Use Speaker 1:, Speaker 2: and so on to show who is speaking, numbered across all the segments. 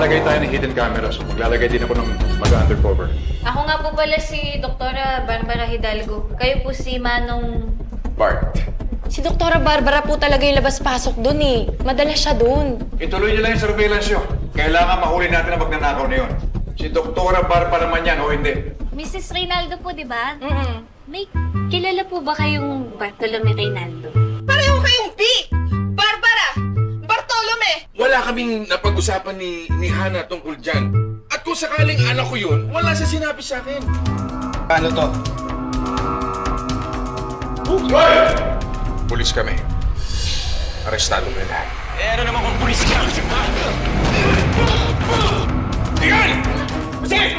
Speaker 1: Maglalagay tayo ng hidden cameras. Maglalagay din ako ng mag-undercover.
Speaker 2: Ako nga po pala si Doktora Barbara Hidalgo. Kayo po si Manong...
Speaker 1: Bart.
Speaker 3: Si Doktora Barbara po talaga yung labas-pasok dun eh. Madalas siya dun.
Speaker 1: Ituloy niyo lang yung surveillance nyo. Kailangan mahuli natin ang magnanakaw na yun. Si Doktora Barbara man yan o hindi.
Speaker 2: Mrs. Reynaldo po, di ba? May kilala po ba kayong Bartolome Reynaldo?
Speaker 4: Pareho kayong B! Barbara! Bartolome!
Speaker 5: Wala kaming napag-usapan ni Hana tungkol dyan. At kung sakaling anak ko yun, wala siya sinabi sa akin.
Speaker 1: Ano to? Pulis kami. Arestado mo yung lahat.
Speaker 5: Ano naman kung pulis ka? Tingnan! Sige!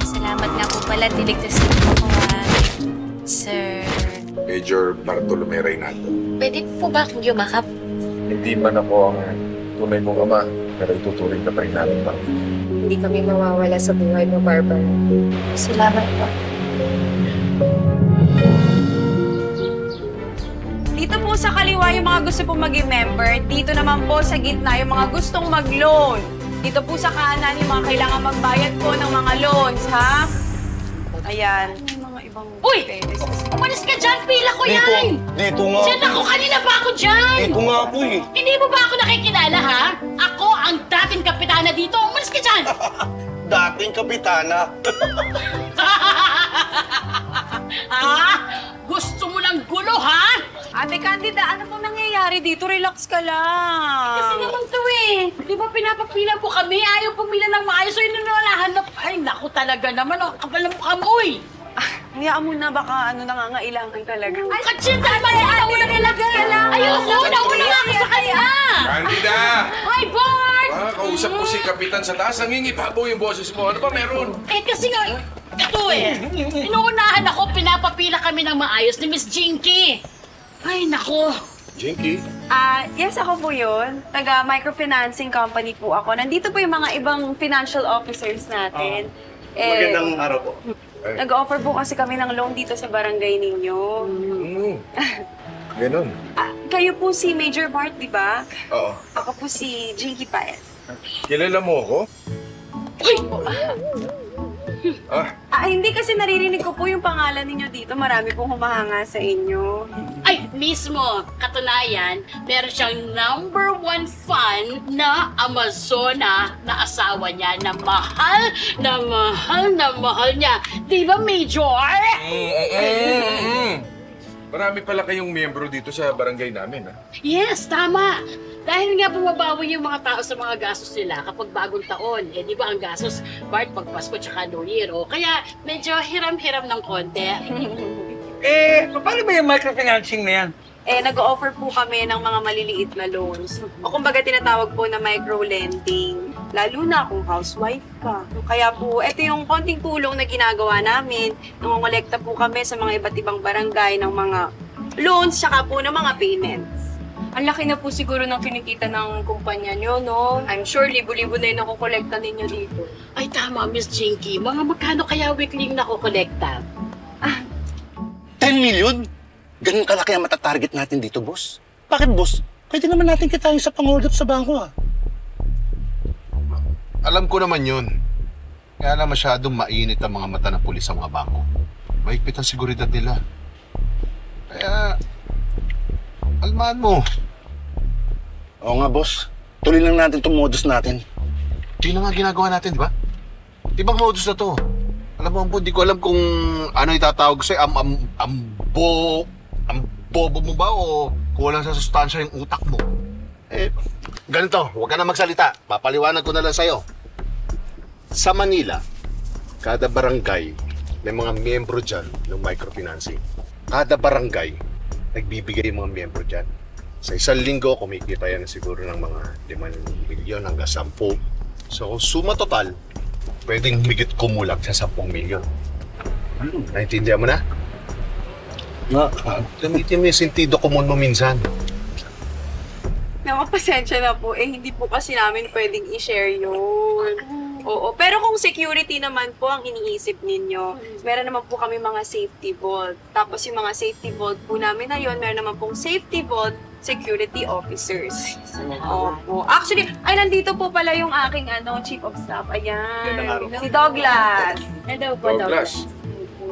Speaker 2: Salamat nga po pala, niligtas niyo po Sir...
Speaker 1: Major Bartolome Reynaldo.
Speaker 2: Pwede po ba akong yumakap?
Speaker 1: Hindi man ako ang tunay mong ama, pero ituturing ka pa rin namin pamilya.
Speaker 3: Hindi kami mawawala sa buhay mo, Barbara.
Speaker 2: Salamat po.
Speaker 6: Dito po sa kaliwa yung mga gusto pong maging member. Dito naman po sa gitna yung mga gustong mag-loan. Dito po sa kanan yung mga kailangan magbayad po ng mga loans, ha? Ayan. Yung mga ibang...
Speaker 4: Uy! Umalis ka dyan! Pila ko yan!
Speaker 5: Dito nga.
Speaker 4: Diyan ako! Kanina pa ako dyan!
Speaker 5: Dito nga po eh.
Speaker 4: Hindi mo ba ako nakikilala, ha? Ako ang dating kapitana dito! Umalis ka dyan!
Speaker 5: Dating kapitana.
Speaker 4: Ha? Gusto mo ng gulo, ha?
Speaker 6: Ate Candida, ano pong nangyayari dito? Relax ka lang.
Speaker 4: Kasi naman to eh. Di ba pinapapila po kami? Ayaw pumila ng maayos. So inunulahan na... Ay, naku talaga naman. Ang kapal ng mukha mo, uy.
Speaker 6: Hayaan mo na, baka nangangailangan talaga.
Speaker 4: Ay, katsin, tama na. Nauna relax ka lang. Ayoko, nauna nga ako sa kanya.
Speaker 5: Candida!
Speaker 4: Hi, Bart!
Speaker 5: Kausap ko si Kapitan sa taas. Nangingibabaw yung boses mo. Ano ba meron?
Speaker 4: Eh, kasi nga, ito eh. Inuunahan ako, pinapapila kami ng maayos ni Miss Jinky. Ay, nako.
Speaker 5: Jinky?
Speaker 6: Yes, ako po yun. Taga-microfinancing company po ako. Nandito po yung mga ibang financial officers natin.
Speaker 5: Magandang araw po.
Speaker 6: Nag-offer po kasi kami ng loan dito sa barangay ninyo.
Speaker 1: Ganun.
Speaker 6: Kayo po si Major Bart, di ba?
Speaker 5: Oo.
Speaker 6: Ako po si Jinky Paez.
Speaker 1: Kilala mo ako?
Speaker 6: Hindi kasi naririnig ko po yung pangalan ninyo dito. Marami pong humahanga sa inyo.
Speaker 4: Ay, mismo. Katunayan, meron siyang #1 fan na Amazona na asawa niya na mahal na mahal na mahal niya. Di ba, Major?
Speaker 5: Marami pala kayong miyembro dito sa barangay namin, ha?
Speaker 4: Yes, tama. Dahil nga bumabawi yung mga tao sa mga gastos nila kapag bagong taon. Eh, di ba ang gastos, Bart, pag Pasko tsaka New Year, o? Kaya medyo hiram-hiram ng konti.
Speaker 7: Paano ba yung microfinancing na yan?
Speaker 6: Nag-offer po kami ng mga maliliit na loans. O kumbaga tinatawag po na micro-lending. Lalo na kung housewife ka. Kaya po, ito yung konting tulong na ginagawa namin. Nangongolekta po kami sa mga iba't ibang barangay ng mga loans tsaka po ng mga payments. Ang laki na po siguro ng kinikita ng kumpanya nyo, no? I'm sure libo-libo na yung nakukolekta ninyo dito.
Speaker 4: Ay, tama, Miss Jinky. Mga magkano kaya weekly yung nakukolekta?
Speaker 8: 10 million? Ganun kalaki ang matatarget natin dito, boss. Bakit, boss? Pwede naman natin kitain sa pang-hold up sa bangko, ah.
Speaker 9: Alam ko naman yun. Kaya lang masyadong mainit ang mga mata ng pulis sa mga bangko. Mahigpit ang seguridad nila. Kaya, almahan mo.
Speaker 8: Oo nga, boss. Tuloy lang natin itong modus natin.
Speaker 9: Di na nga ginagawa natin, di ba? Ibang modus na to. Alam mo, Ambo, di ko alam kung ano itatawag sa'yo. Bobo mo ba o kulang sa sustansya yung utak mo? Ganito, huwag ka na magsalita. Papaliwanag ko na lang sa'yo. Sa Manila, kada barangay may mga miyembro dyan ng microfinancing. Kada barangay, nagbibigay yung mga miyembro dyan. Sa isang linggo, kumikita yan siguro ng mga 5 milyon hanggang 10. So, suma total, pwedeng higit kumulang sa 10 milyon. Naintindihan mo na? Gamitin mo yung sentido komon mo minsan.
Speaker 6: Pasensya na po. Hindi po kasi namin pwedeng i-share yun. Oo. Pero kung security naman po ang iniisip ninyo, meron naman po kami mga safety vault. Tapos yung mga safety vault po namin na yun, meron naman pong safety vault security officers. Opo. Actually, ay nandito po pala yung aking chief of staff. Ayan. Si Douglas.
Speaker 2: Hello po,
Speaker 5: Douglas,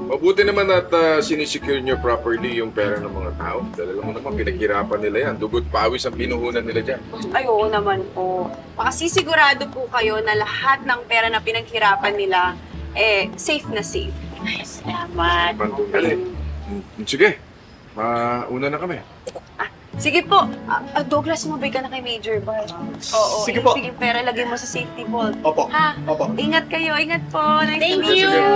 Speaker 5: mabuti naman at sinisecure nyo properly yung pera ng mga tao. Dahil alam mo naman, pinaghirapan nila yan. Dugot pawis ang pinuhunan nila dyan.
Speaker 6: Ay, oo naman po. Makasigurado po kayo na lahat ng pera na pinaghirapan nila, safe na safe.
Speaker 4: Ay, salamat.
Speaker 5: Sige, mauna na kami.
Speaker 6: Sige po. Douglas, sumabay ka na kay Major Bar. Oo.
Speaker 8: Sige po.
Speaker 6: Sige, pera lagay mo sa safety vault.
Speaker 8: Opo.
Speaker 6: Ha?
Speaker 8: Opo.
Speaker 6: Ingat kayo. Ingat po. Nice
Speaker 2: Thank
Speaker 6: to meet
Speaker 2: you!
Speaker 6: you.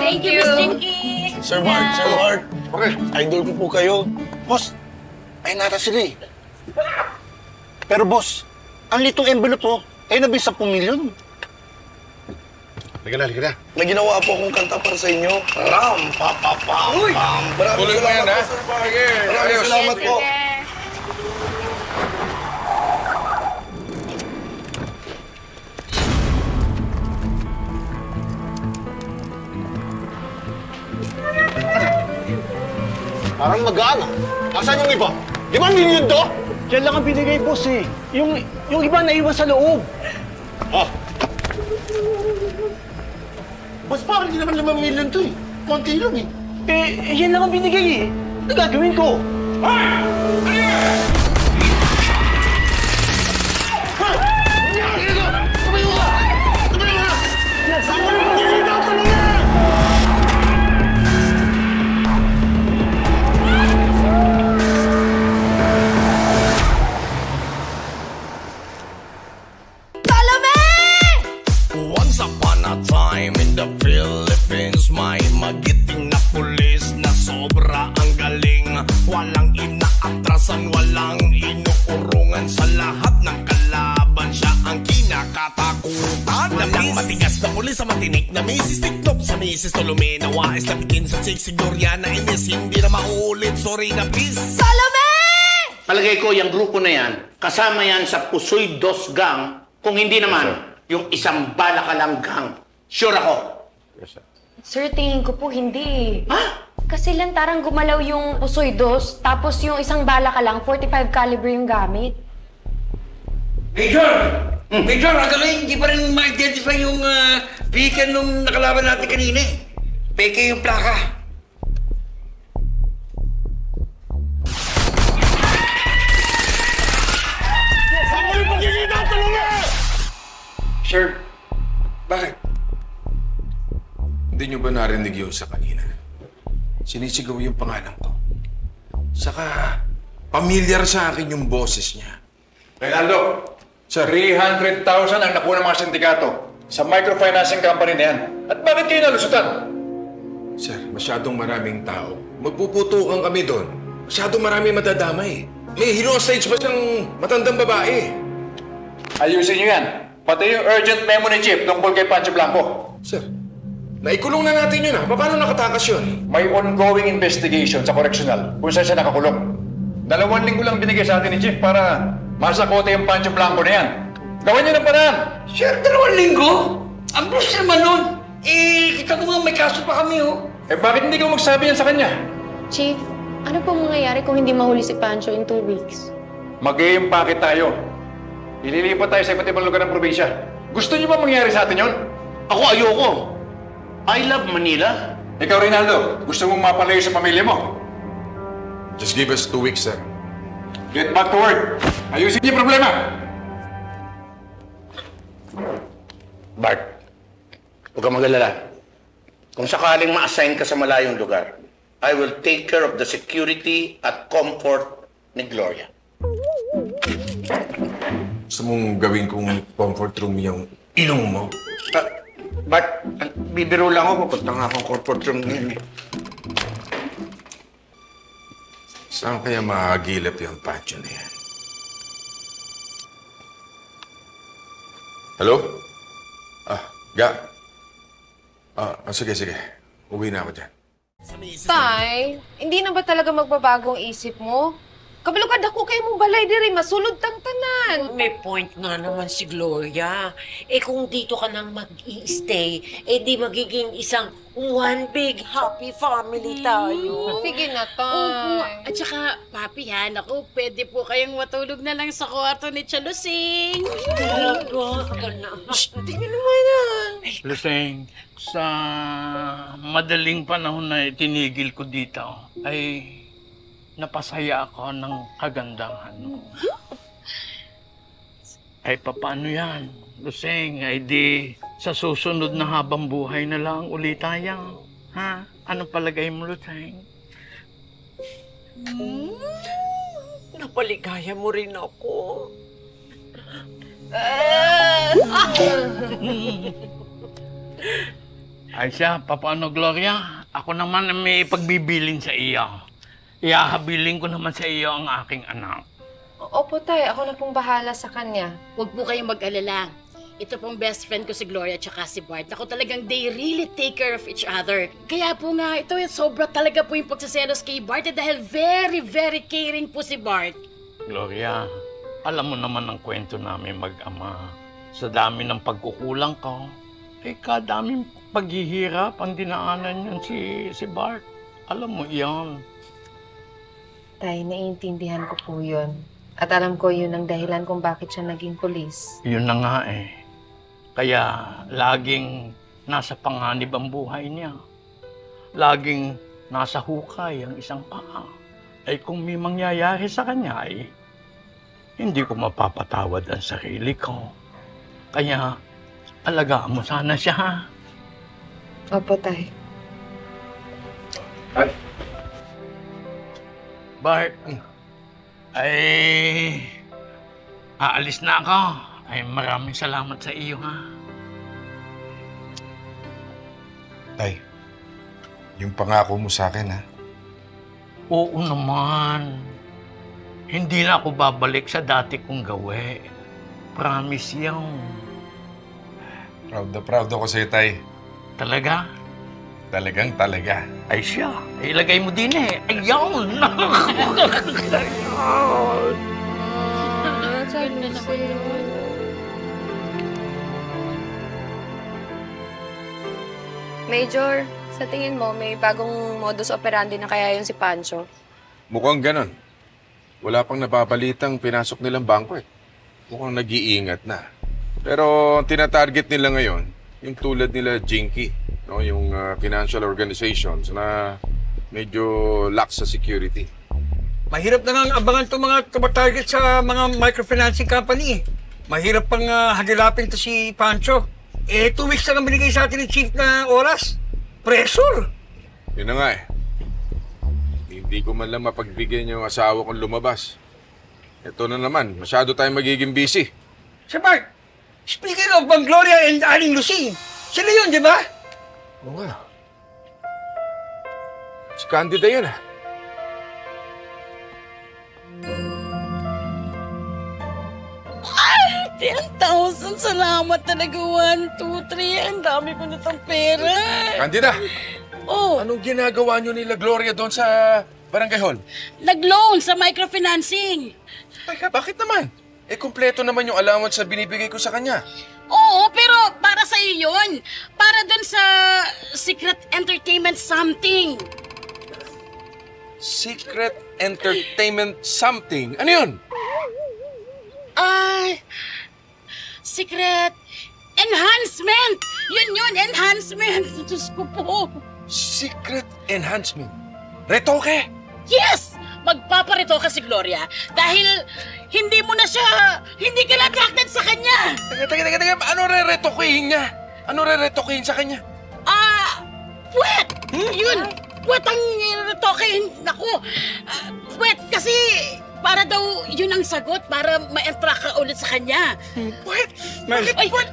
Speaker 2: Thank you, Miss Jinky!
Speaker 8: Sir Mark.
Speaker 5: Okay.
Speaker 8: Idol ko po kayo. Boss, ay nata sila eh. Pero boss, ang litong envelope po, ay nabi 10 milyon.
Speaker 9: Halika na.
Speaker 10: May ginawa po akong kanta para sa inyo. Ram, pa, pa, pa, pam.
Speaker 5: Tuloy mo yan, ha? Sige, ayos.
Speaker 10: Salamat po.
Speaker 9: Parang magaan ah. Asan yung iba? 5 milyon to?
Speaker 8: Yan lang ang binigay, boss eh. Yung iba naiwan sa loob.
Speaker 9: Ah. Boss, parang hindi naman 5 milyon to eh. Konti lang eh.
Speaker 8: Yan lang ang binigay eh. Ano gagawin ko?
Speaker 10: Once upon a time in the Philippines, may magiting na pulis na sobra ang galing. Walang inaatrasan, walang inuurungan. Sa lahat ng kalaban, siya ang kinakatakutan. Walang matigas na pulis sa matinik na misis. Tiklop sa misis, Tolome na wais na bitin sa chicks. Siguriana inis, hindi na maulit. Sorry na please.
Speaker 8: Palagay ko, yung grupo na yan, kasama yan sa Pusoy Dos Gang. Kung hindi naman, yung isang bala ka lang gang. Sure ako.
Speaker 3: Sir, tingin ko po hindi.
Speaker 8: Ha?
Speaker 3: Kasi lantarang gumalaw yung Pusoy Dos, tapos yung isang bala ka lang, 45 caliber yung gamit.
Speaker 7: Major! Major, hanggang hindi pa rin ma-identify yung vehicle nung nakalaban natin kanina eh. Peke yung plaka.
Speaker 5: Sir, bakit? Hindi nyo ba narinig yun sa kanina? Sinisigaw yung pangalan ko. Saka, pamilyar sa akin yung boses niya.
Speaker 1: Reynaldo, sa 300,000 ang nakuha ng mga sindikato sa microfinancing company na yan. At bakit kayo nalusutan?
Speaker 5: Sir, masyadong maraming tao. Magpuputukan kami doon. Masyadong marami madadamay. May hero stage pa siyang matandang babae.
Speaker 1: Ayusin nyo yan. Pati yung urgent memo ni Chief tungkol kay Pancho Blanco.
Speaker 5: Sir, naikulong na natin yun ah. Paano nakatakas yun?
Speaker 1: May ongoing investigation sa correctional kung saan siya nakakulong. 2 linggo lang binigay sa atin ni Chief para masakote yung Pancho Blanco na yan. Gawin niyo ng paraan.
Speaker 7: Sir, 2 linggo? Ang bilis naman nun. Kita ko nga may kaso pa kami oh.
Speaker 1: Bakit hindi ka magsabi yan sa kanya?
Speaker 3: Chief, ano po mangyayari kung hindi mahuli si Pancho in 2 weeks?
Speaker 1: Mag-i-impake tayo. Ililipat tayo sa iba't ibang lugar ng probinsya. Gusto niyo ba mangyari sa atin yun?
Speaker 8: Ako ayoko. I love Manila.
Speaker 1: Ikaw, Reynaldo, gusto mong mapalayo sa pamilya mo?
Speaker 5: Just give us 2 weeks, sir.
Speaker 1: Get back to work. Ayusin niyo yung problema.
Speaker 8: Bart, huwag kang mag-alala. Kung sakaling ma-assign ka sa malayong lugar, I will take care of the security at comfort ni Gloria.
Speaker 5: Gusto mong gawin kong comfort room yung ilong mo?
Speaker 8: Bart, bibiro lang ako. Pupunta nga akong comfort room ngayon eh.
Speaker 5: Saan kaya mahagilap yung Pancho na yan? Hello? Ga? Sige. Uwi na ako dyan.
Speaker 11: Tay, hindi na ba talaga magbabagong isip mo? Kabalukad ako kay mo balay diri, masulod tang tanan.
Speaker 12: May point nga naman si Gloria. Eh kung dito ka nang mag-i-stay, eh di magiging isang one big happy family tayo.
Speaker 11: Sige na,
Speaker 4: Opo.
Speaker 11: tay.
Speaker 4: At saka, papi ha, naku, pwede po kayong matulog na lang sa kwarto ni Chalusing.
Speaker 12: Talaga ka na.
Speaker 11: Tingnan naman yan.
Speaker 13: Luseng, sa madaling panahon na itinigil ko dito, ay napasaya ako ng kagandahan mo. Ay, papaano yan? Luseng, ay di sa susunod na habang buhay na lang ulit tayo. Ha? Anong palagay mo, Luseng?
Speaker 12: Napaligaya mo rin ako.
Speaker 13: Ay siya, papaano, Gloria? Ako naman ang may pagbibilin sa iyo. Iahabilin ko naman sa iyo ang aking anak.
Speaker 11: Opo, tay. Ako na pong bahala sa kanya.
Speaker 4: Huwag po kayong mag-alala. Ito pong best friend ko si Gloria at saka si Bart. Ako talagang they really take care of each other. Kaya po nga, ito sobra talaga po yung pagsaselos kay Bart dahil very, very caring po si Bart.
Speaker 13: Gloria, alam mo naman ang kwento namin mag-ama. Sa dami ng pagkukulang ko, eh kadaming paghihirap ang dinaanan yun si Bart. Alam mo iyon.
Speaker 11: Tay, naiintindihan ko po yun. At alam ko yun ang dahilan kung bakit siya naging pulis.
Speaker 13: Yun na nga eh. Kaya laging nasa panganib ang buhay niya. Laging nasa hukay ang isang paa. Ay kung may mangyayari sa kanya ay hindi ko mapapatawad ang sarili ko. Kaya alagaan mo sana siya ha.
Speaker 11: Opo, tay.
Speaker 5: Ay.
Speaker 13: Bart, ay aalis na ako. Ay maraming salamat sa iyo ha.
Speaker 5: Tay, yung pangako mo sa akin, ha?
Speaker 13: Oo naman. Hindi na ako babalik sa dati kong gawe. Promise yan.
Speaker 5: Proud ako sa'yo, Tay.
Speaker 13: Talaga?
Speaker 5: Talagang talaga.
Speaker 13: Ay siya. Ilagay mo din eh. Ayun!
Speaker 3: Major, sa tingin mo, may bagong modus operandi na kaya yun si Pancho?
Speaker 5: Mukhang ganon. Wala pang napapalitang pinasok nilang bangko eh. Mukhang nag-iingat na. Pero tinatarget nila ngayon, yung tulad nila Jinky, no? Yung financial organizations na medyo lax sa security.
Speaker 7: Mahirap na nga abangan itong mga tumatarget sa mga microfinancing company. Mahirap pang hagilapin to si Pancho. Eh, 2 weeks na binigay sa atin ni Chief na oras. Pressure!
Speaker 5: Yun na nga eh. Hindi ko man lang mapagbigyan yung asawa kong lumabas. Ito na naman, masyado tayong magiging busy.
Speaker 7: Sir Bart, speaking of Bang Gloria and Aling Lucy, sila yun, di ba?
Speaker 5: Oo nga. Si Candida yun ah.
Speaker 4: Ay, 10,000! Salamat talaga. 1, 2, 3. Ang dami ko na itong pera.
Speaker 5: Candida!
Speaker 4: Oh,
Speaker 5: Anong ginagawa nyo nila Gloria doon sa Barangay Hall?
Speaker 4: nag-loan sa microfinancing.
Speaker 5: Teka, bakit naman? Eh, kumpleto naman yung allowance na binibigay ko sa kanya.
Speaker 4: Oo, pero para sa iyo yun. Para dun sa Secret Entertainment something.
Speaker 5: Secret Entertainment something. Ano yun?
Speaker 4: Ay, Secret Enhancement! Yun, enhancement. Diyos ko po.
Speaker 5: Secret Enhancement. Retoke?
Speaker 4: Yes! Magpaparito ka si Gloria dahil hindi ka na-attracted sa kanya.
Speaker 5: Teka. Ano re-retokehin niya? Ano re-retokehin sa kanya?
Speaker 4: Puwet! Yun! Puwet ang retokehin. Naku! Puwet kasi para daw yun ang sagot para ma-attract ka ulit sa kanya.
Speaker 5: Puwet? Bakit puwet?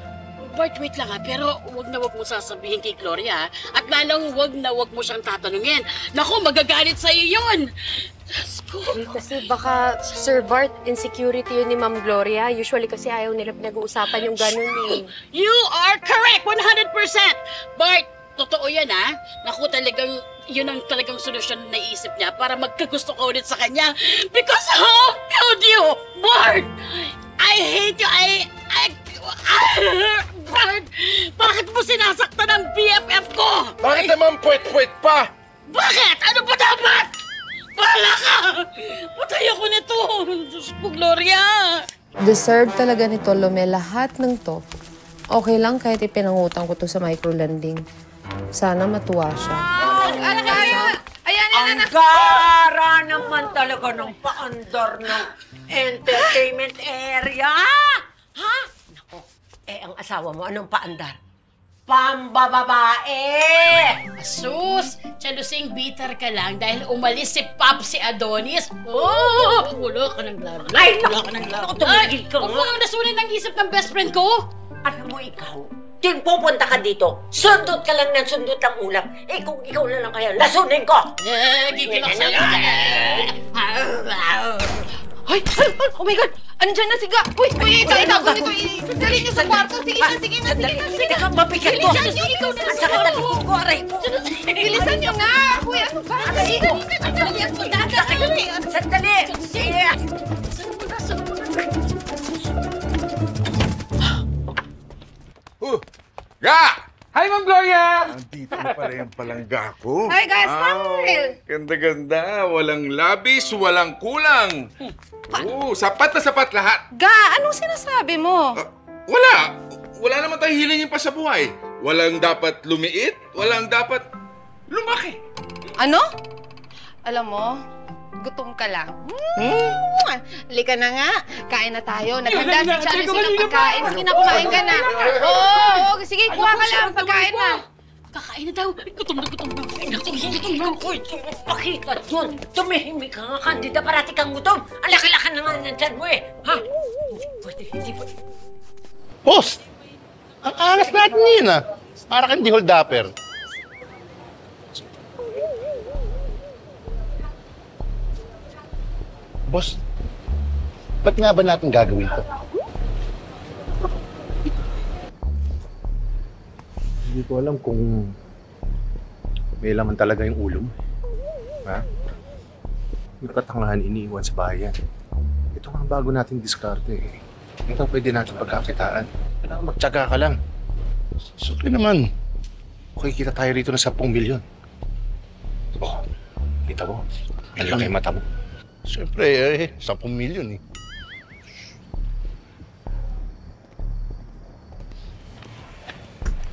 Speaker 4: Bart, wait lang pero wag mo sasabihin kay Gloria at lalong wag mo siyang tatanungin. Naku, magagalit sa'yo yun!
Speaker 3: Kasi baka, Sir Bart, insecurity yun ni Ma'am Gloria. Usually kasi ayaw nila pinag-uusapan yung ganun eh.
Speaker 4: You are correct! 100%! Bart, totoo yan Naku talagang, yun ang talagang solusyon na naisip niya para magkagusto ka ulit sa kanya. Because how could you, Bart? I hate you, Bart! Bakit mo sinasaktan ang BFF ko?
Speaker 5: Bakit naman puwet-puwet pa?
Speaker 4: Bakit? Ano ba dapat? Bahala ka! Patay ako nito! Diyos ko, Gloria!
Speaker 11: Deserve talaga ni Tolome lahat ng to. Okay lang kahit ipinangutang ko to sa microlending. Sana matuwa siya.
Speaker 12: Ang gara naman talaga ng paandar ng entertainment area. Ha? Nako, ang asawa mo, anong paandar? Pambababae!
Speaker 4: Sus! Chalusing bitter ka lang dahil umalis si Popsi Adonis. Oh! Wala ka ng laro.
Speaker 12: Ay,
Speaker 4: Wala ka ng laro.
Speaker 12: tumigil ka
Speaker 4: Huwag mo
Speaker 12: nga.
Speaker 4: ang nasunin ng isip ng best friend ko.
Speaker 12: Alam mo ikaw, din pupunta ka dito, sundot ka lang ng sundot ang ulam. Kung ikaw na lang kaya, lasunin ko!
Speaker 4: Gigil ako sa'yo.
Speaker 3: Ay! Oh my God! Andiyan na si Ga! Uy! Ikaw! Dali niyo sa kwarto! Sige na!
Speaker 12: Teka, mabigat ko!
Speaker 3: Bilisan niyo! Ikaw na!
Speaker 12: Ang sakit ang likod ko, aray ko!
Speaker 3: Bilisan niyo nga! Uy, ano ba?
Speaker 12: Sandali!
Speaker 5: Ga!
Speaker 7: Hi, Ma'am Gloria!
Speaker 5: Nandito na pala yung palangga ko.
Speaker 3: Hi, guys! Smile!
Speaker 5: Ganda-ganda. Walang labis, walang kulang. Sapat na sapat lahat.
Speaker 3: Ga, anong sinasabi mo?
Speaker 5: Wala. Wala naman tayong hilingin pa sa buhay. Walang dapat lumiit, walang dapat lumaki.
Speaker 3: Ano? Alam mo, gutom ka lang. Halika na nga. Kain na tayo. Naghanda si Chalice ng pagkain. Sige na, kumain ka na. Oo, sige, kuha ka lang. Pagkain na.
Speaker 4: Kakain na daw. Gutom na.
Speaker 12: Pakita yun! Tumihimik ka nga, Candida. Parati kang gutom. Ang laki-laki na nga nandyan mo Ha? Hindi pwede.
Speaker 9: Boss! Ang angas natin yun Para kang di hold-upper. Boss, ba't nga ba natin gagawin to? Hindi ko alam kung may laman talaga yung ulo mo. Ha? Yung katangahan iniiwan sa bayan. Ito nga bago nating diskarte Ito pwede natin pagkakitaan. Kailangan magtyaga ka lang. Siyempre naman, okay kita tayo rito ng 10 milyon. Oh, kita mo, ang laki mata mo. Siyempre, 10 milyon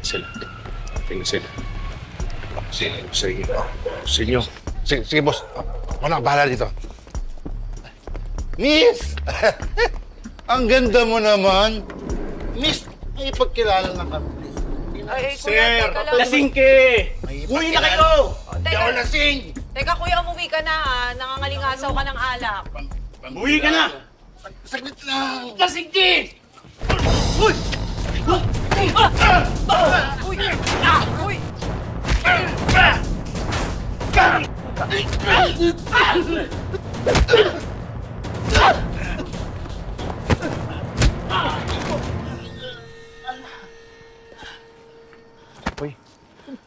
Speaker 9: Sila. Tingnan sila. Sige. Sige, sige, boss. Ako na, bahala dito. Miss! Ang ganda mo naman. Miss, may ipagkilala na kami.
Speaker 6: Ay,
Speaker 13: Sir,
Speaker 6: kuya, teka lang.
Speaker 13: lasing ke! Uwi na kayo!
Speaker 9: Hindi ako lasing!
Speaker 6: Teka, kuya, umuwi ka na Nangangalingasaw ka ng alak.
Speaker 13: Uwi ka na!
Speaker 9: Saglit lang!
Speaker 13: Lasing ke!
Speaker 6: Uy!
Speaker 9: Uy.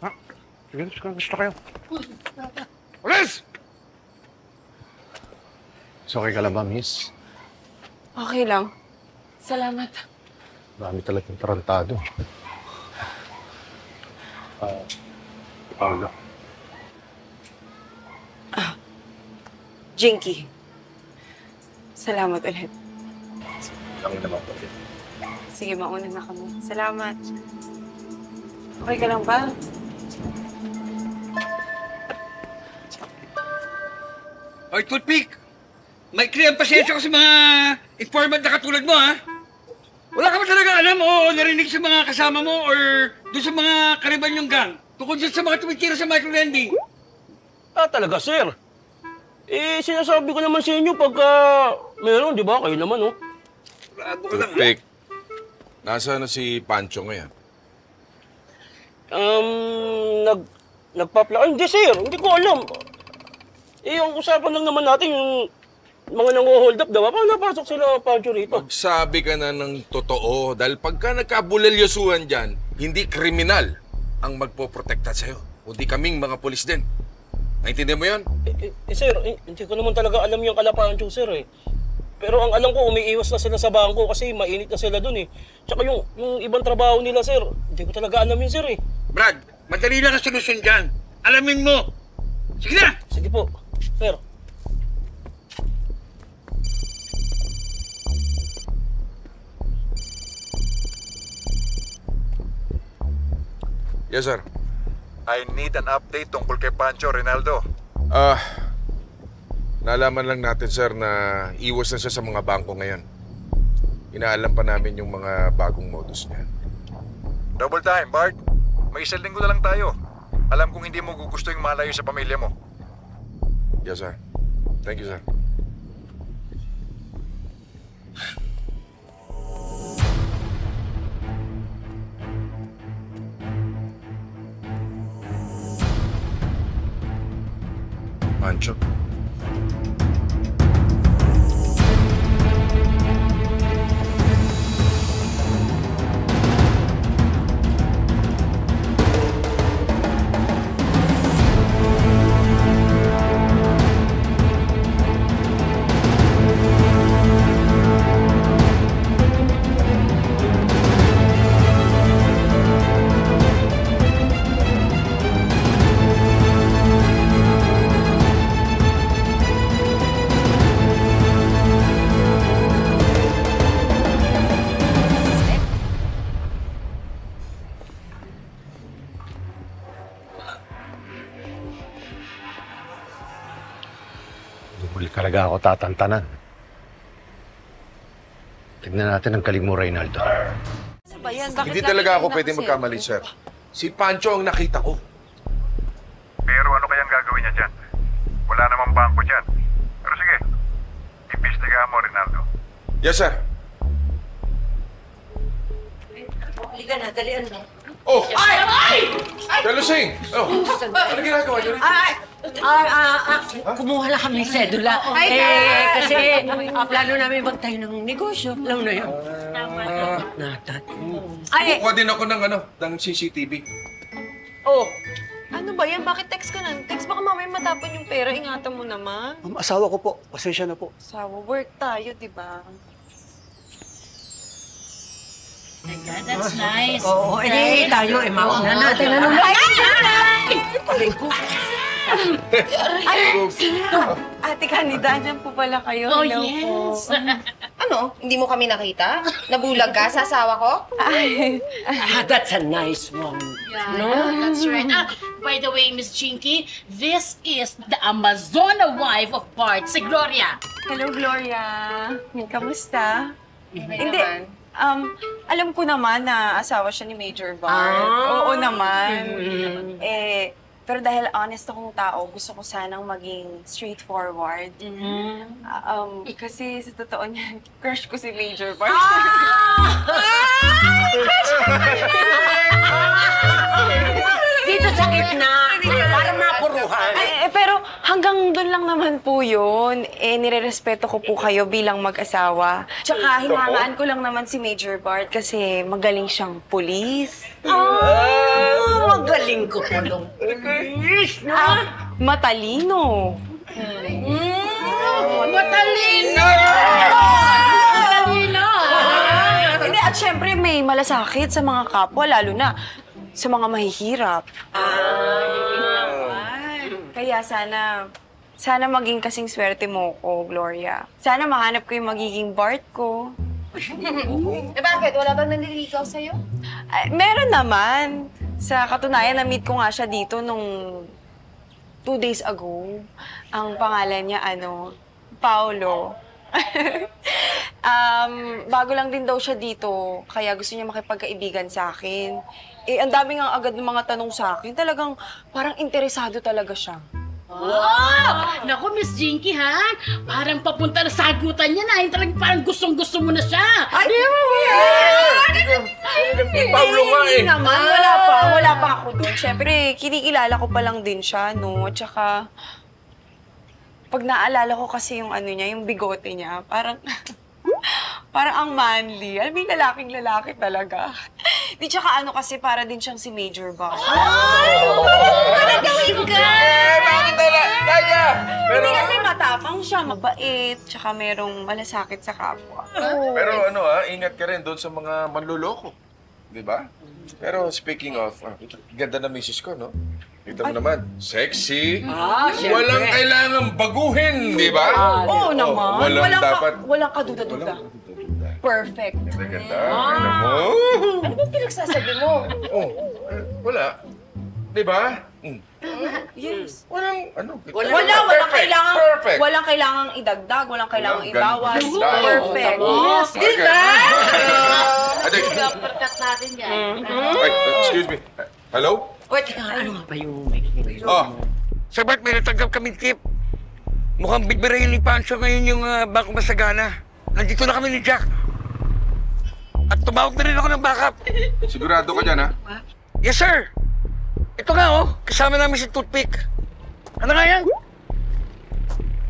Speaker 9: Ha? Sige, gusto kayo. Ulis! Okay ka lang ba, miss?
Speaker 6: Okay lang. Salamat.
Speaker 9: Marami talagang tarantado. Paolo.
Speaker 6: Jinky. Salamat ulit.
Speaker 9: Lang naman po.
Speaker 6: Sige, mauna na kami. Salamat. Okay ka lang ba?
Speaker 7: Oy, Toothpick! May ang pasensya ko sa mga informant na katulad mo, ha? Wala ka ba talaga alam o narinig sa mga kasama mo or doon sa mga kariban yung gang? Tungkol dyan sa mga tumitira sa microlending?
Speaker 14: Talaga, sir. Sinasabi ko naman sa inyo pagka meron, di ba? Kayo naman, oh.
Speaker 5: Toothpick, nasaan na si Pancho ngayon?
Speaker 14: Nagpapla... Ay, hindi, sir. Hindi ko alam. Ang usapan lang naman natin yung mga nang-hold up, diba? Paano napasok sila, Pancho, rito?
Speaker 5: Magsabi ka na ng totoo dahil pagka nagkabulelyosuhan dyan, hindi kriminal. ang magpoprotekta sa'yo. Kundi kaming mga pulis din. Naintindihan mo yun?
Speaker 14: Sir, hindi ko naman talaga alam yung kalapancho, sir eh. Pero ang alam ko, umiiwas na sila sa bangko kasi mainit na sila dun eh. Tsaka yung ibang trabaho nila, sir, hindi ko talaga alam yun, sir eh.
Speaker 7: Brad, madali lang ang solusyon dyan. Alamin mo. Sige na!
Speaker 14: Sige po, sir.
Speaker 5: Yes, sir.
Speaker 1: I need an update tungkol kay Pancho, Rinaldo.
Speaker 5: Nalaman lang natin, sir, na iwas na siya sa mga bangko ngayon. Inaalam pa namin yung mga bagong modus niya.
Speaker 1: Double time, Bart. May isang linggo na lang tayo. Alam kong hindi mo gugusto yung malayo sa pamilya mo.
Speaker 5: Yes, sir. Thank you, sir. Pancho.
Speaker 9: Huli talaga ako tatantanan. Tignan natin ang galing mo, Reynaldo.
Speaker 5: Hindi talaga ako pwede magkamali, sir. Si Pancho ang nakita ko.
Speaker 1: Pero ano kayang gagawin niya dyan? Wala namang bangko dyan. Pero sige, imbestigahan mo, Rinaldo.
Speaker 5: Yes, sir.
Speaker 12: Halika na, dalian mo.
Speaker 5: Oh! Ay! Kalusing! Oh, ano ginagawa niyo?
Speaker 12: Kumuha lang kami sedula. Kasi plano namin magtayo ng negosyo. Alam na yun.
Speaker 5: Kukuha din ako ng CCTV.
Speaker 6: Oh, ano ba yan? Bakit text ka na? Text baka mamaya matapon yung pera. Ingatan mo naman.
Speaker 15: Asawa ko po. Pasensya na po.
Speaker 6: Asawa, work tayo, di ba?
Speaker 4: That's nice.
Speaker 12: Oo, tayo, mauna natin.
Speaker 6: Ate Candida, dyan po pala kayo.
Speaker 3: Oh,
Speaker 6: Hello
Speaker 3: yes.
Speaker 6: po.
Speaker 3: Ano? Hindi mo kami nakita? Nabulag ka sa asawa ko?
Speaker 12: That's a nice one.
Speaker 4: Yeah, that's right. By the way, Miss Chinky, this is the Amazona wife of Bart, si Gloria.
Speaker 6: Hello, Gloria. Kamusta? Hindi.
Speaker 3: naman.
Speaker 6: Alam ko naman na asawa siya ni Major Bart. Oo naman. Pero dahil honest akong tao, gusto ko sanang maging straightforward. Kasi sa totoo niya, crush ko si Major Bart.
Speaker 12: Dito sa gitna, para mapuruhan.
Speaker 6: Pero hanggang doon lang naman po yun. Nirerespeto ko po kayo bilang mag-asawa. Tsaka hinangaan ko lang naman si Major Bart kasi magaling siyang pulis.
Speaker 12: Magaling ko po nung pulis, no?
Speaker 6: Matalino.
Speaker 4: Matalino! Matalino!
Speaker 6: Hindi, at syempre may malasakit sa mga kapwa, lalo na sa mga mahihirap. Kaya sana maging kasing swerte mo ko, Gloria. Sana mahanap ko yung magiging Bart ko.
Speaker 3: Bakit? Wala bang nanliligaw sa'yo?
Speaker 6: Meron naman. Sa katunayan, na-meet ko nga siya dito nung 2 days ago. Ang pangalan niya, Paolo. Bago lang din daw siya dito, kaya gusto niya makipagkaibigan sa akin. Ang dami nga agad ng mga tanong sa akin. Talagang parang interesado talaga siya.
Speaker 4: Wow! Naku, Miss Jinky, ha? Parang papunta na sa agutan niya na. Talagang parang gustong-gusto mo na siya.
Speaker 6: Ay!
Speaker 5: Paulo nga eh.
Speaker 6: Hindi naman. Wala pa ako doon. Siyempre, kinikilala ko pa lang din siya, no? At saka, pag naalala ko kasi yung niya, yung bigote niya, parang ang manly. Alam mo yung lalaking-lalaki talaga. Di tsaka ano kasi para din siyang si Major Boss.
Speaker 2: Gawin ka!
Speaker 6: Hindi kasi matapang siya, mabait, tsaka merong malasakit sa kapwa.
Speaker 5: Pero ingat ka rin doon sa mga manluloko. Di ba? Pero speaking of, ganda na misis ko, no? Kita mo naman, sexy. Walang kailangang baguhin, di ba?
Speaker 6: Oo naman.
Speaker 5: Walang
Speaker 6: kaduda-duda. Perfect.
Speaker 5: Ganda. Alam mo?
Speaker 6: Ano bang pinagsasabi mo?
Speaker 5: Wala. Di ba?
Speaker 6: Yes.
Speaker 5: Walang
Speaker 6: Walang kailangang idagdag, walang kailangang ibawas. Perfect.
Speaker 5: Yes,
Speaker 6: di ba?
Speaker 4: Perkat natin yan.
Speaker 5: Excuse me. Hello?
Speaker 12: Wait, ano nga ba yung
Speaker 7: Sabat, may natanggap kami tip. Mukhang bibirayin ni Pancho ngayon yung Bangko Masagana. Nandito na kami ni Jack. At tumawag na rin ako ng backup.
Speaker 5: Sigurado ka dyan, ha?
Speaker 7: Yes, sir. Ito nga, kasama namin si Toothpick. Ano nga yan?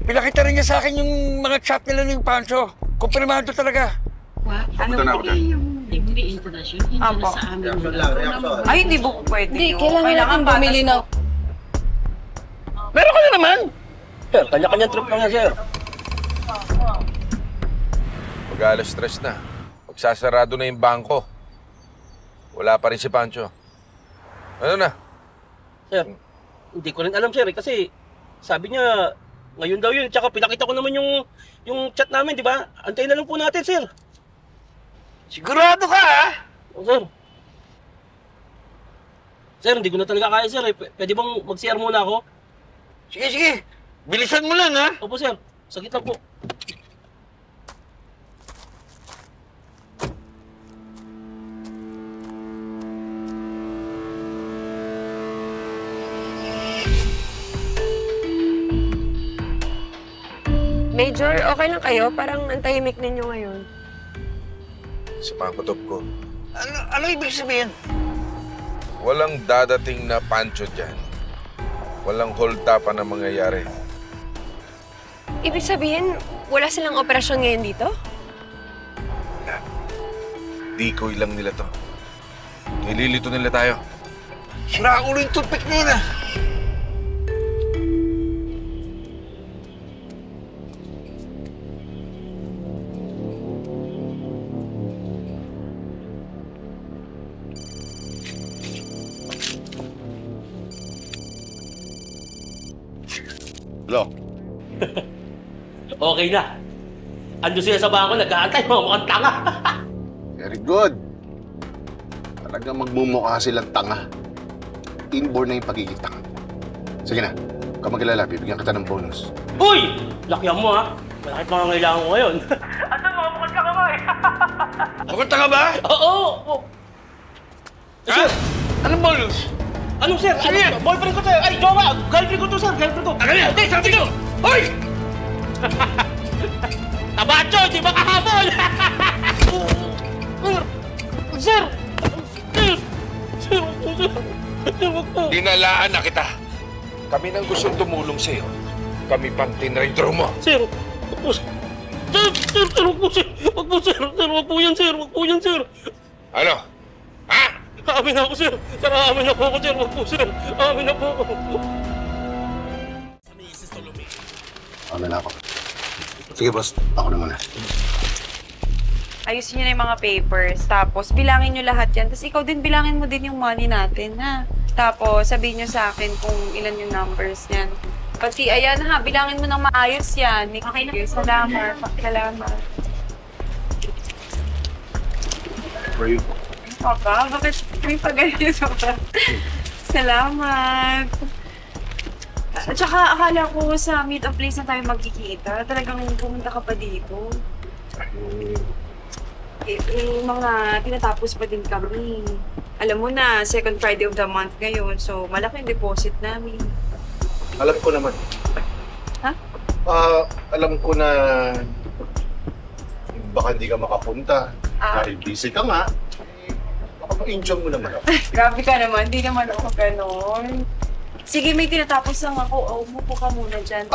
Speaker 7: Pinakita rin niya sa akin yung mga chat nila ni Pancho. Kumpirmado talaga.
Speaker 5: Papunta na ako dyan.
Speaker 4: Hindi international sa amin.
Speaker 6: Ay, hindi po pwede.
Speaker 11: Hindi, kailangan bumili ng...
Speaker 14: Meron ka na naman! Sir, kanya-kanya trip lang yan, sir.
Speaker 5: Mag-alas stress na. Magsasarado na yung bangko. Wala pa rin si Pancho. Ano na?
Speaker 14: Sir, hindi ko rin alam, sir, kasi sabi niya, ngayon daw yun, tsaka pinakita ko naman yung chat namin, di ba? Antayin na lang po natin, sir.
Speaker 7: Sigurado ka, ha?
Speaker 14: O, sir. Sir, hindi ko na talaga kaya, sir. Pwede bang mag-CR muna ako?
Speaker 7: Sige. Bilisan mo lang, ha?
Speaker 14: Opo, sir. Sagit lang po.
Speaker 11: Major, okay lang kayo? Parang ang tahimik ninyo ngayon.
Speaker 5: Sa pangkutob ko.
Speaker 7: Ano ibig sabihin?
Speaker 5: Walang dadating na Pancho dyan. Walang holta pa na mangyayari.
Speaker 11: Ibig sabihin, wala silang operasyon ngayon dito?
Speaker 5: Decoy lang nila to. Nililito nila tayo.
Speaker 7: Sira ulo yung toothpick nila.
Speaker 8: Hello?
Speaker 14: Okay na. Ando sila sa bangko, nag-aantay, mga mukhang tanga.
Speaker 9: Very good. Talagang magmumukha silang tanga. Inborn na yung pagiging tanga. Sige na, huwag ka mag-alala, bibigyan kita ng bonus.
Speaker 14: Uy! Lakihan mo, ha? Malakit mga ngailangan ko ngayon. Ando, mga mukhang tanga mo, eh.
Speaker 7: Mukhang tanga ba?
Speaker 14: Oo!
Speaker 7: Ha? Anong bonus?
Speaker 14: Anong sir? Ano yan? Boyfriend ko to. Ay, jowa! Girlfriend ko to, sir. Girlfriend ko.
Speaker 7: Ano yan?
Speaker 14: Hindi, sabi ko! Hoy! Tabacho, di ba kahapon? Sir! Sir, wag po.
Speaker 5: Dinalaan na kita. Kami nang gustong tumulong sa'yo. Kami pang tinraidro mo.
Speaker 14: Sir, wag po. Sir, wag po, sir. Wag po, sir. Sir, wag po yan, sir. Wag po yan, sir.
Speaker 5: Ano?
Speaker 14: Amin na ako, sir. Sir, amin na po ako, sir. Wag po, sir. Amin na po ako.
Speaker 9: Amin na ako. Sige, boss. Ako na muna.
Speaker 6: Ayusin nyo na yung mga papers, tapos bilangin nyo lahat yan. Tapos ikaw din, bilangin mo din yung money natin, ha? Tapos sabihin nyo sa akin kung ilan yung numbers niyan. Pati, ayan ha, bilangin mo ng maayos yan. Okay na. Salamat. Salamat.
Speaker 9: For you.
Speaker 6: Papa, bakit may pag-ayos ka? Salamat. At saka akala ko sa meet-up place na tayo magkikita. Talagang pumunta ka pa dito. Mga tinatapos pa din kami. Alam mo na, second Friday of the month ngayon. So, malaki yung deposit namin.
Speaker 9: Alam ko naman.
Speaker 6: Ha?
Speaker 9: Alam ko na baka hindi ka makapunta. Dahil busy ka nga. Baka ma-enjoy mo naman ako.
Speaker 6: Grabe ka naman, di naman ako ganon. Sige, may tinatapos lang ako. Umupo ka muna dyan.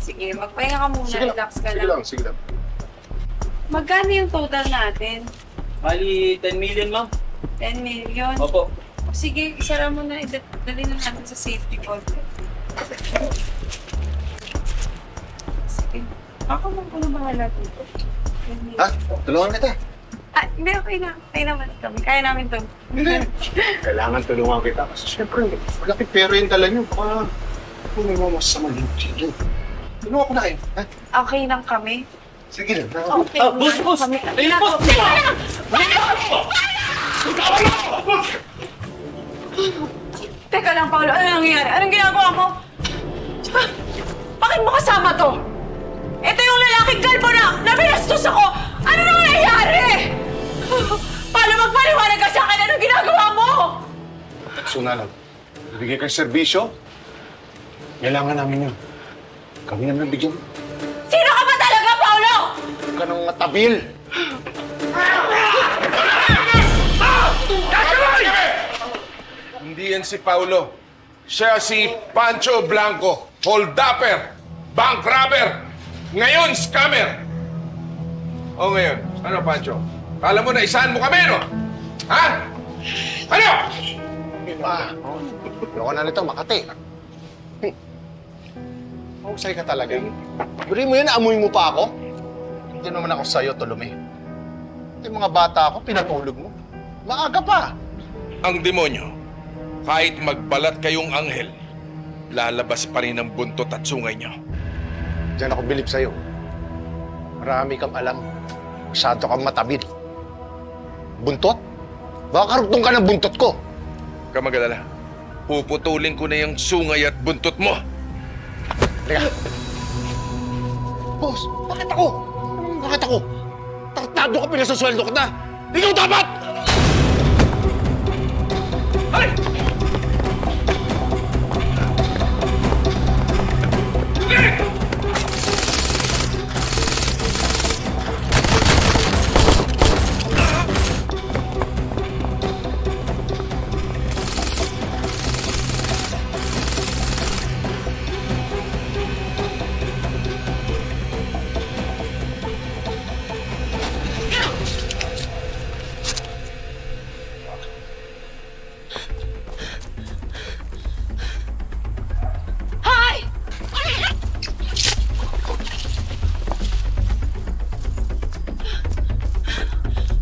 Speaker 6: Sige, magpahinga ka muna.
Speaker 9: Sige
Speaker 6: Relax ka
Speaker 9: lang.
Speaker 6: lang.
Speaker 9: Sige lang.
Speaker 6: Magkano yung total natin?
Speaker 14: Bali, 10 million, ma'am.
Speaker 6: 10 million?
Speaker 14: Opo.
Speaker 6: Sige, isara mo na. Dali na natin sa safety vault. Sige. Ako na bahala dito.
Speaker 9: Ha? Tulungan kita.
Speaker 6: Hindi, okay na. Okay naman kami. Kaya namin to.
Speaker 9: Kailangan tulungan kita kasi syempre, malaki pera yung dala niyo. Baka kung may mga masama yung chicken. Tulungan ko na kayo. Ha?
Speaker 6: Okay lang kami.
Speaker 9: Sige lang.
Speaker 6: Okay lang kami.
Speaker 14: Ayun, boss!
Speaker 6: Teka lang, Paolo. Ano nangyayari? Anong ginagawa mo? Tsaka, bakit mo kasama to? Ito yung lalaking kalbo na nabinastos ako! Ano nang nangyayari? Paolo, magpaliwanag ka sa akin! Anong ginagawa mo?
Speaker 9: Suna lang. Ibigay kang serbisyo. Kailangan namin yun. Kami naman bigyan.
Speaker 6: Sino ka ba talaga, Paolo?
Speaker 9: Huwag ka nang matabil.
Speaker 5: Hindi yan si Paulo. Siya si Pancho Blanco, hold-upper, bank robber, ngayon scammer. O ngayon, ano Pancho? Kala mo na isahan mo kami, no? Ha? Ano?
Speaker 9: Ayoko na nito, Makati. Mahusay ka talaga. Guri mo yan, amoy mo pa ako? Hindi naman ako sa'yo, Tolome. Yung mga bata ako, pinatulog mo. Maaga pa.
Speaker 5: Ang demonyo, kahit magbalat kayong anghel, lalabas pa rin ang buntot at sungay niyo.
Speaker 9: Diyan ako bilib sa'yo. Marami kang alam. Masyado kang matabil. Buntot? Baka karugtong ka ng buntot ko.
Speaker 5: Huwag ka mag-alala. Puputulin ko na yung sungay at buntot mo.
Speaker 9: Teka. Boss, bakit ako? Bakit ako? Tartado ka, pinasasweldo ka na. Ikaw dapat! Ay!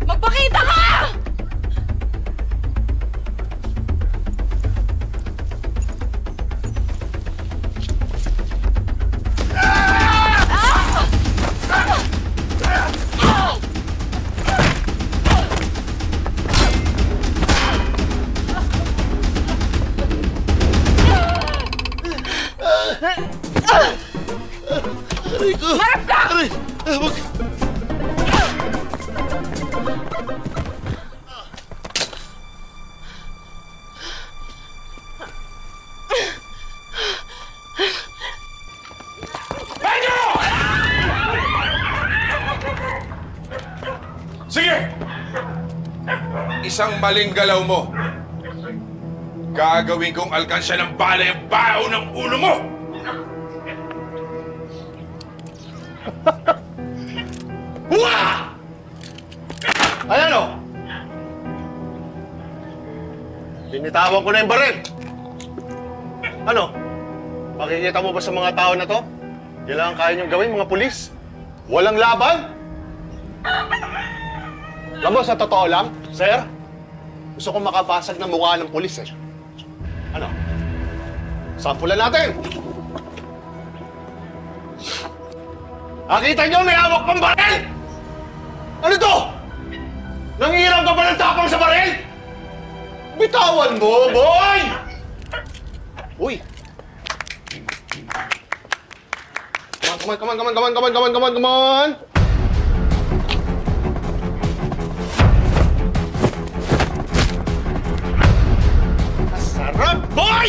Speaker 6: Magpakita ka! Marap ka!
Speaker 5: Sige! Isang maling galaw mo. Gagawin kong alkansya ng bala yung baho ng ulo mo!
Speaker 9: Ayan o! Binitawan ko na yung baril. Ano? Makikita mo ba sa mga tao na to? Kailangan kaya niyong gawin, mga pulis? Walang laban? Alam mo, sa totoo lang, sir, gusto kong makabasag ng mukha ng pulis eh. Ano? Sampulan natin! Nakita niyo, may hawak pang baril! Ano to? Nangihiram ka ba ng tapang sa baril? Bitawan mo, boy! Uy! Come on! Masarap, boy!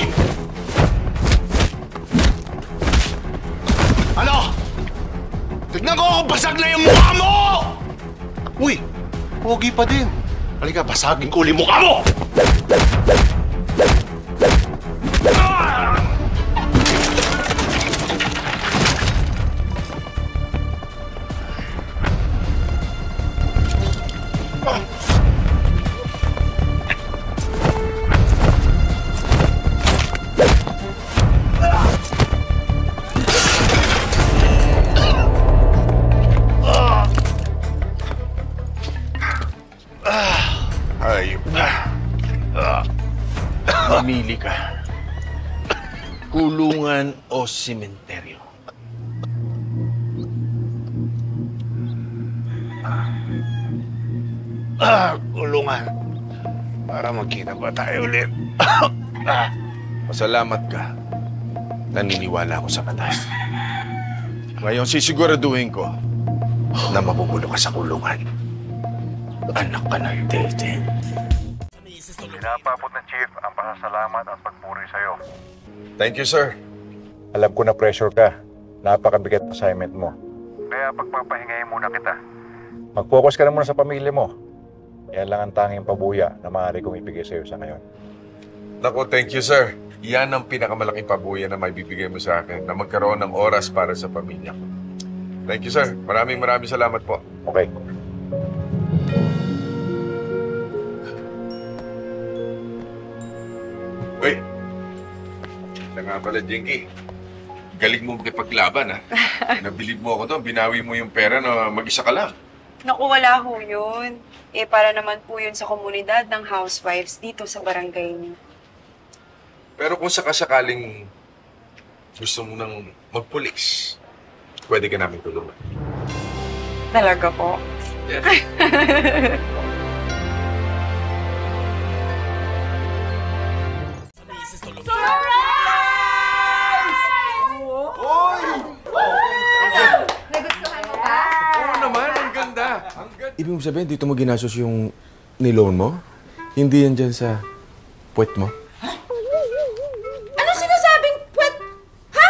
Speaker 9: Ano? Tignan ko kung basag na yung mukha mo! Uy! Pogi pa din. Halika, basagin ko ulit mukha mo!
Speaker 5: Pili ka. Kulungan o sementeryo?
Speaker 9: Kulungan. Para magkita pa tayo ulit.
Speaker 5: Pasalamat ka. Naniniwala ako sa batas. Ngayon, sisiguraduhin ko na mabubulo ka sa kulungan. Anak ka ng Tete.
Speaker 16: Pinapabot ng Chief ang pasasalamat at pagpuri sa'yo.
Speaker 1: Thank you, sir. Alam ko na pressure ka. Napakabigat assignment mo.
Speaker 16: Kaya pagpapahingayin muna kita.
Speaker 1: Mag-focus ka na muna sa pamilya mo. Yan lang ang tanging pabuya na maaari kong ibigay sa'yo sa ngayon.
Speaker 5: Naku, thank you, sir. Yan ang pinakamalaking pabuya na may bibigay mo sa akin, na magkaroon ng oras para sa pamilya ko. Thank you, sir. Maraming salamat po.
Speaker 1: Okay.
Speaker 5: Uy! Ito nga pala, Jinky. Galing mo makipaglaban, ha? Nabilib mo ako doon. Binawi mo yung pera na mag-isa ka lang.
Speaker 6: Naku, wala ho yun. Para naman po yun sa komunidad ng housewives dito sa barangay niyo.
Speaker 5: Pero kung sakasakaling gusto mo nang magpulis, pwede ka namin tulungan.
Speaker 6: Talaga po?
Speaker 5: Yes.
Speaker 3: Nagustuhan mo ba?
Speaker 5: Oo naman, ang ganda. Ibig mo sabihin, dito mo ginastos yung niloan mo? Hindi yan dyan sa puwet mo?
Speaker 3: Ano sinasabing puwet? Ha?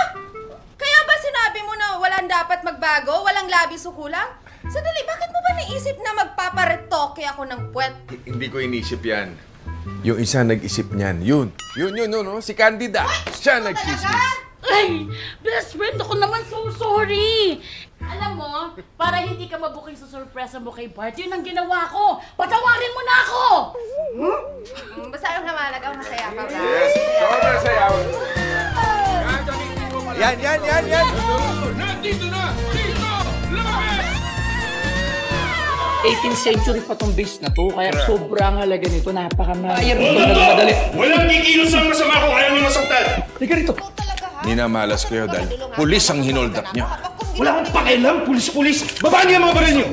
Speaker 3: Kaya ba sinabi mo na walang dapat magbago? Walang labis o kulang? Sandali, bakit mo ba naisip na magpaparetoke ako ng puwet?
Speaker 5: Hindi ko inisip yan. Yung isa nag-isip niyan. Yun, no? Si Candida. Siya nag-chismis.
Speaker 4: Ay, best friend ako naman, so sorry. Alam mo, para hindi ka mabuking sa sorpresa mo kay Bart, yun ang ginawa ko. Patawarin mo na ako!
Speaker 3: Basta ang namalaga, masaya ka ba?
Speaker 5: Yes, sobrang sayaw. Yan!
Speaker 10: Nandito na! Dito! Lumabas!
Speaker 13: 18th century pa tong base na to, kaya sobrang halaga nito. Napaka-mahirap ito madali.
Speaker 10: Walang kikilos ang masama kung ayaw niyo masaktan!
Speaker 13: Liga rito.
Speaker 5: Minamalas kayo dahil pulis ang hinoldap niyo.
Speaker 10: Wala akong pakialam, pulis-pulis! Babaan niyo ang mga baril niyo!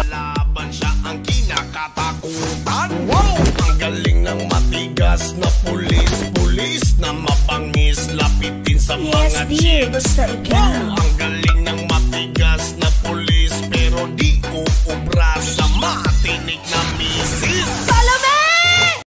Speaker 10: Laban siya ang kinakatakutan. Wow! Ang galing ng matigas na pulis na mabangis, lapitin sa mga chicks. Wow! Ang galing